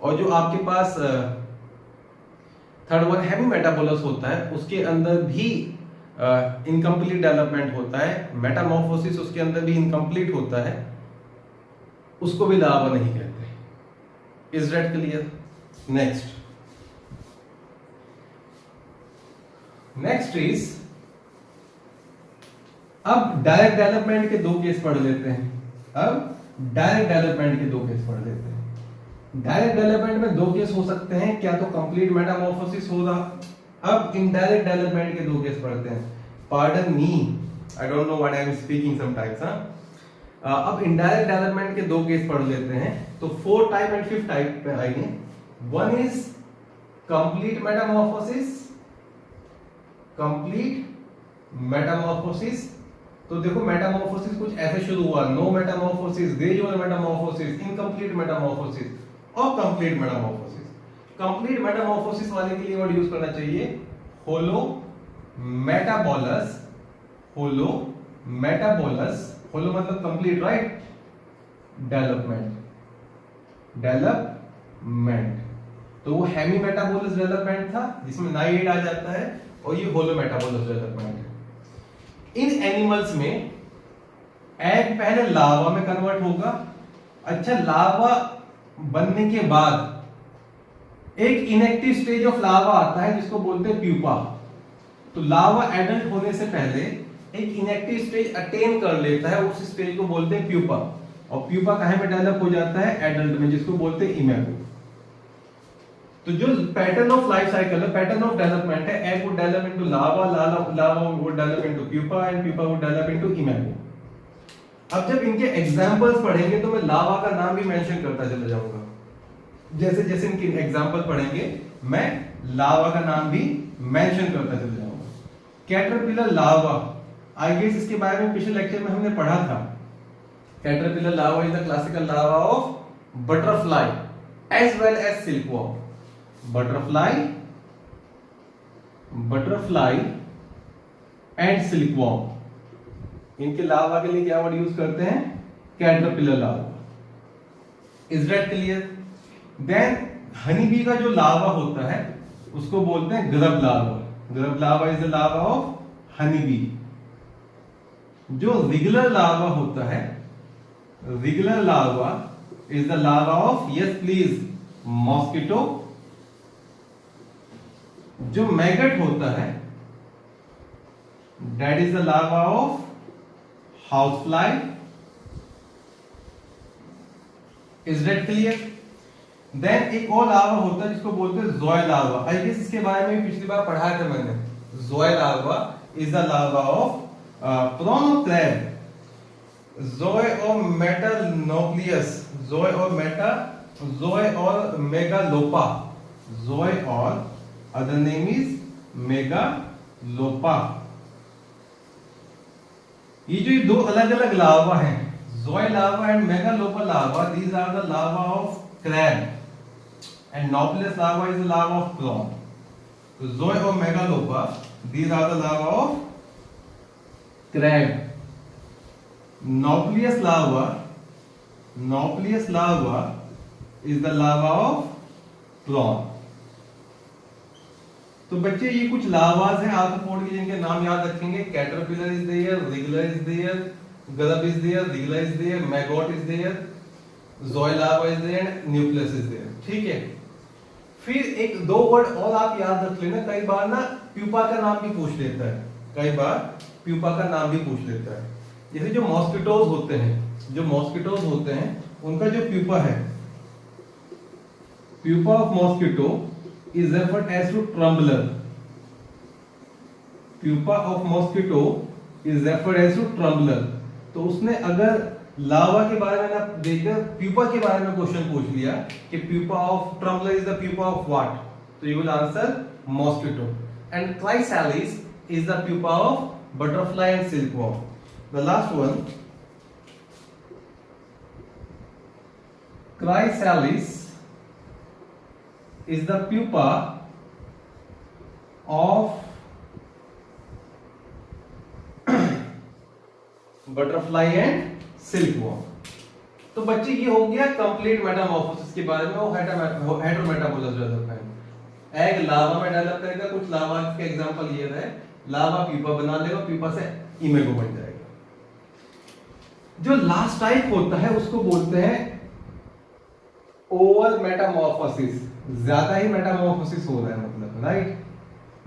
और जो आपके पास थर्ड वन हेमी मेटाबोलस होता है, उसके अंदर भी इनकम्प्लीट डेवलपमेंट होता है, मेटामॉर्फोसिस उसके अंदर भी इनकम्प्लीट होता है, उसको भी लार्वा नहीं कहते। Is that clear? Next is, अब डायरेक्ट डेवलपमेंट के दो केस पढ़ लेते हैं। डायरेक्ट डेवलपमेंट में दो केस हो सकते हैं, क्या तो कंप्लीट मेटामॉर्फोसिस होगा। अब इनडायरेक्ट डेवलपमेंट के दो केस पढ़ते हैं। Pardon me, I don't know what I am speaking sometimes. अब इनडायरेक्ट डेवलपमेंट के दो केस पढ़ लेते हैं। तो fourth type and fifth type पे आएंगे। One is complete metamorphosis. तो देखो मेटामॉर्फोसिस कुछ ऐसे शुरू हुआ, no metamorphosis, gradual metamorphosis, incomplete metamorphosis और कंप्लीट मेटामॉर्फोसिस। कंप्लीट मेटामॉर्फोसिस वाले के लिए वर्ड यूज करना चाहिए होलो मेटाबोलस। होलो मतलब कंप्लीट, राइट? डेवलपमेंट। तो वो हेमी मेटाबोलस डेवलपमेंट था जिसमें नाइड आ जाता है, और ये होलो मेटाबोलस डेवलपमेंट है। इन एनिमल्स में एग पहले लार्वा में कन्वर्ट होगा। अच्छा, लार्वा बनने के बाद एक इनएक्टिव स्टेज ऑफ लार्वा आता है जिसको बोलते हैं प्यूपा। तो लार्वा एडल्ट होने से पहले एक इनएक्टिव स्टेज अटेन कर लेता है, उस स्टेज को बोलते हैं प्यूपा। और प्यूपा कहां में डेवलप हो जाता है? एडल्ट में, जिसको बोलते हैं इमेगो। तो जो पैटर्न ऑफ लाइफ साइकिल है, पैटर्न ऑफ डेवलपमेंट है, egg would develop into larva, larva would develop into pupa, and pupa would develop into imago. अब जब इनके एग्जांपल्स पढ़ेंगे तो मैं लार्वा का नाम भी मेंशन करता चला जाऊंगा। जैसे जैसे इनके एग्जांपल पढ़ेंगे मैं लार्वा का नाम भी मेंशन करता चला जाऊंगा। कैटरपिलर लार्वा, आई गेस इसके बारे में पिछले लेक्चर में हमने पढ़ा था। Caterpillar larva is the classical larva of butterfly as well as silkworm. Butterfly and silkworm, इनके लार्वा के लिए क्या वर्ड यूज करते हैं? Caterpillar larva. Is that clear? Then honey bee का जो लार्वा होता है उसको बोलते हैं grub larva. Grub larva is the larva of honey bee. जो रिगुलर लार्वा होता है, wriggler larva is the larva of, yes please, mosquito. जो मैगट होता है that is the larva of house fly. Is that clear? Then एक और larva होता है जिसको बोलते हैं ज़ोय लार्वा। आई गेस इसके बारे में पिछली बार पढ़ाया था मैंने। Zoea larva is the larva of prawn crab. Zoea और मेटानोक्लियस, ज़ोय और मेगालोपा, ज़ोय और अदर नेम इज मेगालोपा। ये जो दो अलग अलग लार्वा हैं, zoea larva and megalopa larva, these are the larva of crab and Nauplius larva is the larva of prawn. So Zoe or Megalopa, these are the larva of crab. Nauplius larva is the larva of flown. तो बच्चे ये कुछ larvas हैं arthropod के जिनके नाम याद रखेंगे। Caterpillar is there, wriggler is there, grub is there, wriggler is there, maggot is there, zoea larva is there and nauplius is there. ठीक है, फिर एक दो वर्ड और आप याद रख लेना, कई बार ना प्यूपा का नाम भी पूछ लेता है, कई बार प्यूपा का नाम भी पूछ लेता है। जैसे जो मॉस्किटोज होते हैं, जो मॉस्किटोज होते हैं उनका जो प्यूपा है, pupa of mosquito is referred as to trembler. Pupa of mosquito is referred as to trembler. तो उसने अगर लार्वा के बारे में ना देखकर प्यूपा के बारे में क्वेश्चन पूछ लिया कि pupa of tumbler is the pupa of what, तो you will answer mosquito. And chrysalis is the pupa of butterfly and silkworm. The last one, chrysalis is the pupa of butterfly and silkworm। तो बच्चे ये हो गया complete Metamorphosis के बारे में। वो हेटेरोमेटाबोलस डेवलपमेंट, एग लार्वा में डेवलप करेगा, कुछ लार्वा के एग्जांपल ये रहे, लार्वा प्यूपा बना लेगा, प्यूपा से इमेगो बन जाएगा। जो लास्ट टाइप होता है उसको बोलते हैं ओवल मेटामॉर्फोसिस। ज्यादा ही मेटामॉर्फोसिस हो रहा है मतलब, राइट,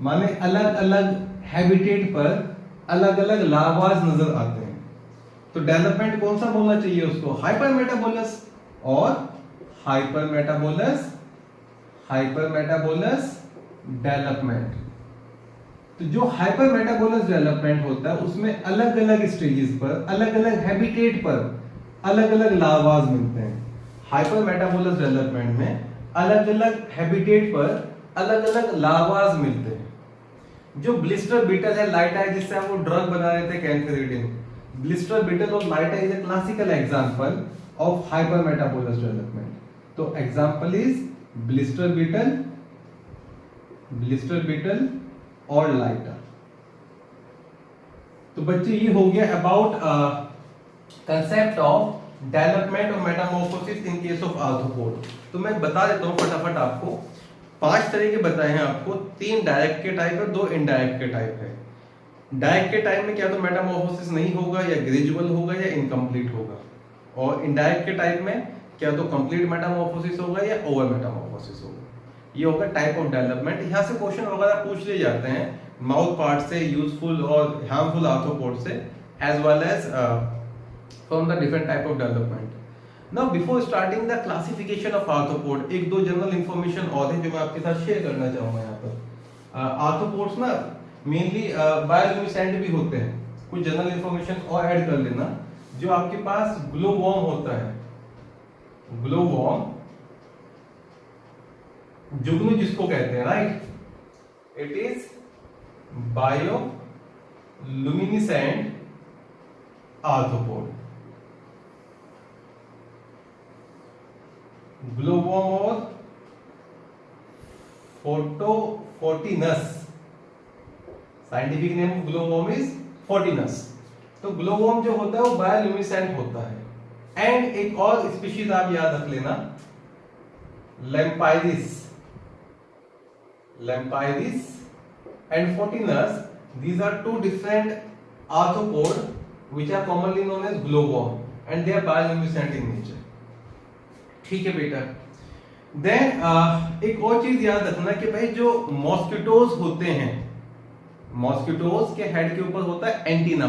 माने अलग अलग हैबिटेट पर अलग अलग लार्वास नजर आते हैं। तो डेवलपमेंट कौन सा बोलना चाहिए उसको, हाइपर मेटाबोलस और hyper metabolous, hyper metabolous development. तो जो हाइपर मेटाबोलस डेवलपमेंट होता है उसमें अलग अलग स्टेजेस पर अलग अलग हैबिटेट पर अलग अलग लार्वास मिलते हैं। हाइपर मेटाबोलस डेवलपमेंट में अलग अलग हैबिटेट पर अलग अलग लार्वास मिलते हैं। जो ब्लिस्टर बीटल है, लाइटा है, जिससे हम वो ड्रग बना रहे थे कैंथेरिडिन, ब्लिस्टर बीटल और लाइटा is a classical example of hyper metabolous development. तो एग्जांपल इज ब्लिस्टर बीटल और लाइटा। तो बच्चे ये हो गया अबाउट कंसेप्ट ऑफ डेवलपमेंट और Metamorphosis in case of arthropod. तो मैं बता देता हूं फटाफट आपको, 5 तरह के बताए हैं आपको, 3 डायरेक्ट के टाइप है, 2 इनडायरेक्ट के टाइप है। डायरेक्ट के टाइप में क्या तो मेटामॉर्फोसिस नहीं होगा, या ग्रेजुअल होगा, या इनकम्प्लीट होगा। और इनडायरेक्ट के टाइप में क्या तो कंप्लीट मेटामॉर्फोसिस होगा या ओवर मेटामॉर्फोसिस होगा। ये होगा टाइप ऑफ डेवलपमेंट। यहाँ से क्वेश्चन वगैरह पूछ लिए जाते हैं माउथ पार्ट से, यूजफुल और हार्मफुल आर्थ्रोपोड से, as well as from the different type of development. Now before starting the classification of arthropod, एक दो जनरल इंफॉर्मेशन और है जो मैं आपके साथ शेयर करना चाहूंगा यहाँ पर। आर्थ्रोपोड्स ना मेनली बायोल्यूमिनेसेंट भी होते हैं। कुछ जनरल इंफॉर्मेशन और ऐड कर लेना। जो आपके पास ग्लोवॉर्म होता है, ग्लोवॉर्म जुगनू जिसको कहते हैं, right, it is bioluminescent arthropod. Glowworm और photinus, scientific name of glowworm is photinus. तो ग्लोवॉर्म जो होता है वो बायोल्यूमिनेसेंट होता है। एंड एक और स्पीशीज आप याद रख लेना, lampyris and photinus. These are 2 different arthropod which are commonly known as glowworm and they are bioluminescent in nature। ठीक है बेटा। देन एक और चीज याद रखना कि भाई जो मॉस्किटोज होते हैं, मॉस्किटोज के हेड के ऊपर होता है एंटीना,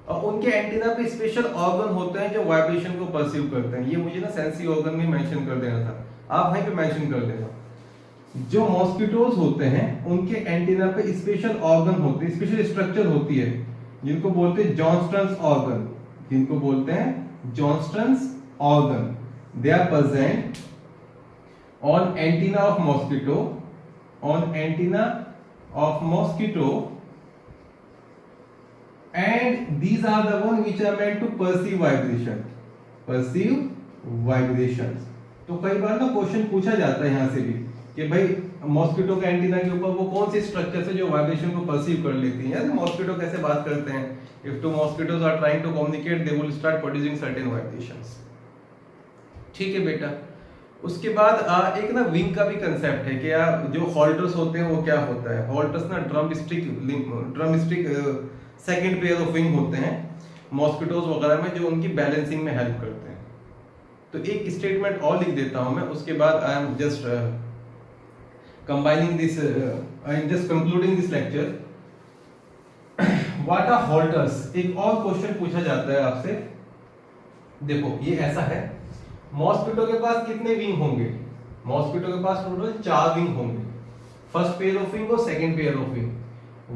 और उनके एंटीना पे स्पेशल ऑर्गन होते हैं जो वाइब्रेशन को परसीव करते हैं। ये मुझे ना सेंसरी ऑर्गन में मेंशन कर देना था, आप वहीं पे मेंशन कर देना। जो मॉस्किटोज होते हैं उनके एंटीना पे स्पेशल ऑर्गन होते हैं, स्पेशल स्ट्रक्चर होती है जिनको बोलते हैं जॉन्स्टन्स ऑर्गन, जिनको बोलते हैं Johnston's organ. They are present on antenna of mosquito, on antenna of mosquito, and these are the one which are meant to perceive vibration, perceive vibrations। तो कई बार ना क्वेश्चन पूछा जाता है यहां से भी कि भाई मॉस्किटो का एंटीना के ऊपर वो कौन सी स्ट्रक्चर है जो वाइब्रेशन को परसीव कर लेती है। मॉस्किटो कैसे बात करते हैं, if two mosquitoes are trying to communicate they will start producing certain vibrations. ठीक है बेटा। उसके बाद एक ना विंग का भी कंसेप्ट है कि जो हॉल्टर्स होते हैं वो क्या होता है। हॉल्टर्स ना drum stick second pair of wing होते हैं मॉस्किटोज वगैरह में, जो उनकी बैलेंसिंग में हेल्प करते हैं। तो एक स्टेटमेंट और लिख देता हूं मैं, उसके बाद I am just combining this, I am just concluding this lecture. What are halteres, एक और क्वेश्चन पूछा जाता है आपसे। देखो ये ऐसा है, मॉस्किटो के पास कितने विंग होंगे? मॉस्किटो के पास टोटल 4 विंग होंगे, फर्स्ट पेयर ऑफ विंग और second pair of wing.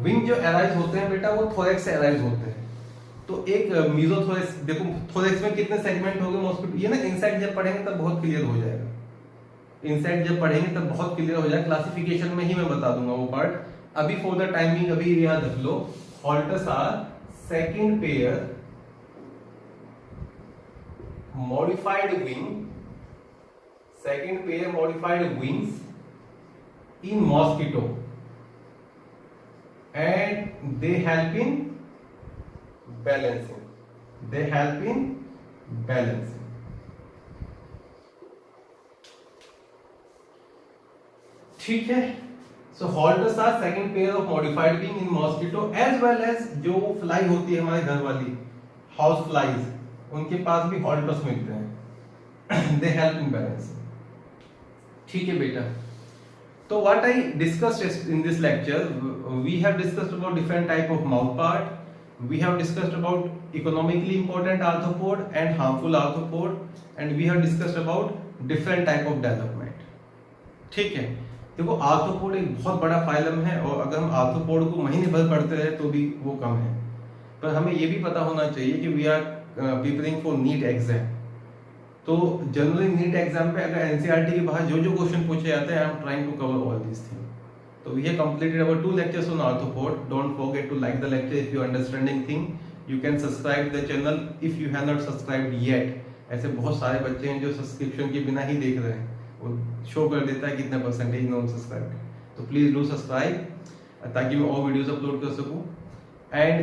Wing जो अराइज होते हैं बेटा वो थोरैक्स से अराइज होते हैं। तो एक मीजोथोरैक्स, देखो थोरैक्स में कितने सेगमेंट होंगे मॉस्किटो, ये ना इनसाइड जब पढ़ेंगे तब बहुत क्लियर हो जाएगा। इनसाइड जब पढ़ेंगे तब बहुत क्लियर हो जाएगा, क्लासिफिकेशन में ही मैं बता दूंगा वो पार्ट। अभी फॉर द टाइमिंग अभी याद रख लो, halteres are second pair modified wing, second pair modified wings in mosquito, and they help in balancing. They help in balancing. ठीक है, so halters are second pair of modified wing in mosquito as well as जो fly होती है हमारे घर वाली house flies, उनके पास भी हॉल्टर्स मिलते हैं। They help in balancing. ठीक है बेटा, तो what I discussed in this lecture, we have discussed about different type of mouth part, we have discussed about economically important arthropod and harmful arthropod, and we have discussed about different type of development. ठीक है, देखो arthropod एक बहुत बड़ा phylum है, और अगर हम आर्थ्रोपोड को महीने भर पढ़ते रहे तो भी वो कम है। पर हमें ये भी पता होना चाहिए कि we are preparing for NEET exam. तो जनरली नीट एग्जाम पे अगर एनसीईआरटी के बाहर जो जो क्वेश्चन पूछे जाते हैं, I am trying to cover all this thing. तो we have completed our 2 lectures on arthropod. Don't forget to like the lecture if you are understanding thing. You can subscribe the channel if you have not subscribed yet. ऐसे बहुत सारे बच्चे हैं जो subscription के बिना ही देख रहे हैं, वो शो कर देता है कितना परसेंटेज नॉन सब्सक्राइब। तो प्लीज डू सब्सक्राइब ताकि मैं और वीडियोस अपलोड कर सकूं। And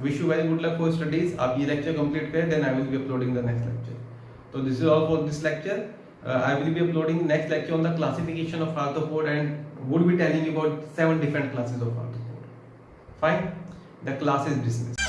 wish you very good luck for studies. आप ये lecture complete करें, then I will be uploading the next lecture. So this is all for this lecture. I will be uploading next lecture on the classification of arthropod and would be telling you about 7 different classes of arthropod. Fine, the class is dismissed.